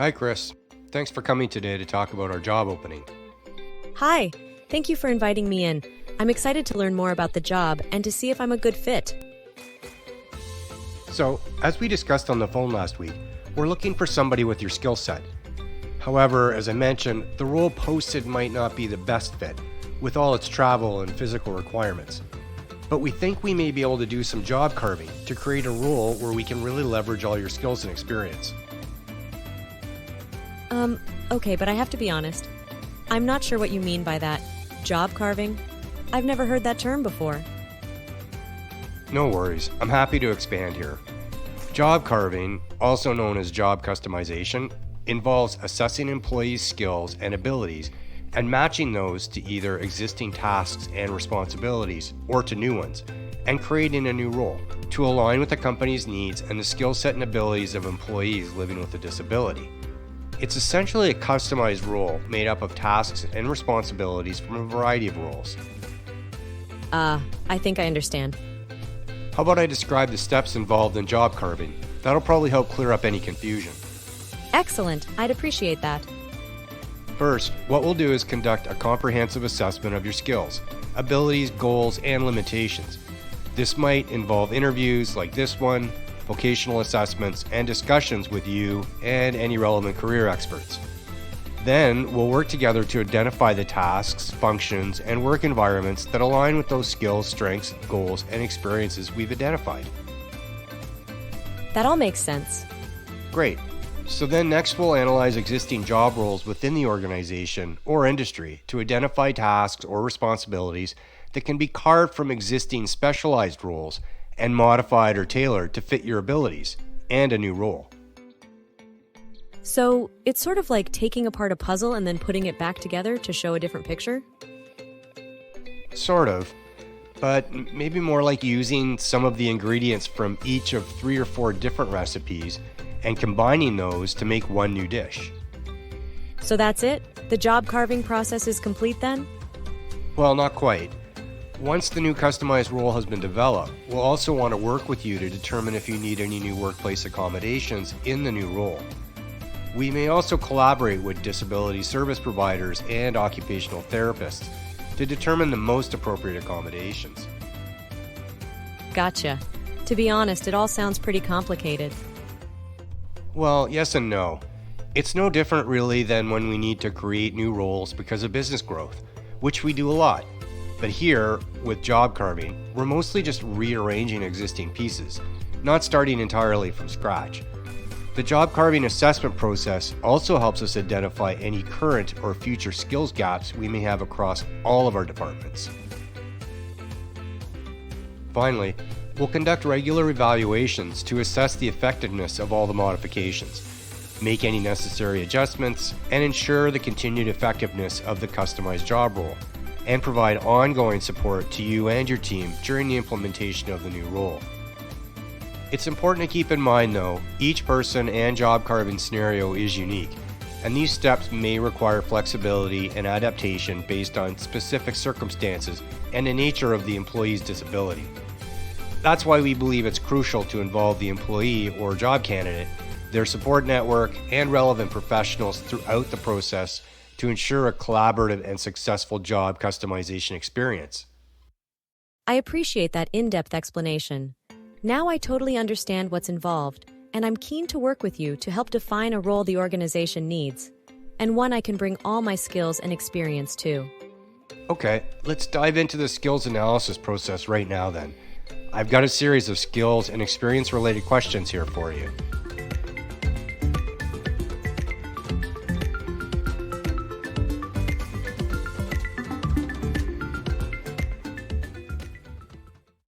Hi, Chris. Thanks for coming today to talk about our job opening. Hi, thank you for inviting me in. I'm excited to learn more about the job and to see if I'm a good fit. So, as we discussed on the phone last week, we're looking for somebody with your skill set. However, as I mentioned, the role posted might not be the best fit, with all its travel and physical requirements. But we think we may be able to do some job carving to create a role where we can really leverage all your skills and experience. Okay, but I have to be honest. I'm not sure what you mean by that. Job carving? I've never heard that term before. No worries, I'm happy to expand here. Job carving, also known as job customization, involves assessing employees' skills and abilities and matching those to either existing tasks and responsibilities or to new ones, and creating a new role to align with the company's needs and the skill set and abilities of employees living with a disability. It's essentially a customized role made up of tasks and responsibilities from a variety of roles. I think I understand. How about I describe the steps involved in job carving? That'll probably help clear up any confusion. Excellent, I'd appreciate that. First, what we'll do is conduct a comprehensive assessment of your skills, abilities, goals, and limitations. This might involve interviews like this one, vocational assessments, and discussions with you and any relevant career experts. Then, we'll work together to identify the tasks, functions, and work environments that align with those skills, strengths, goals, and experiences we've identified. That all makes sense. Great. So then next we'll analyze existing job roles within the organization or industry to identify tasks or responsibilities that can be carved from existing specialized roles and modified or tailored to fit your abilities and a new role. So, it's sort of like taking apart a puzzle and then putting it back together to show a different picture? Sort of, but maybe more like using some of the ingredients from each of 3 or 4 different recipes and combining those to make one new dish. So that's it? The job carving process is complete then? Well, not quite. Once the new customized role has been developed, we'll also want to work with you to determine if you need any new workplace accommodations in the new role. We may also collaborate with disability service providers and occupational therapists to determine the most appropriate accommodations. Gotcha. To be honest, it all sounds pretty complicated. Well, yes and no. It's no different really than when we need to create new roles because of business growth, which we do a lot. But here, with job carving, we're mostly just rearranging existing pieces, not starting entirely from scratch. The job carving assessment process also helps us identify any current or future skills gaps we may have across all of our departments. Finally, we'll conduct regular evaluations to assess the effectiveness of all the modifications, make any necessary adjustments, and ensure the continued effectiveness of the customized job role, and provide ongoing support to you and your team during the implementation of the new role. It's important to keep in mind though, each person and job carving scenario is unique, and these steps may require flexibility and adaptation based on specific circumstances and the nature of the employee's disability. That's why we believe it's crucial to involve the employee or job candidate, their support network, and relevant professionals throughout the process to ensure a collaborative and successful job customization experience. I appreciate that in-depth explanation. Now I totally understand what's involved, and I'm keen to work with you to help define a role the organization needs, and one I can bring all my skills and experience to. Okay, let's dive into the skills analysis process right now then. I've got a series of skills and experience related questions here for you.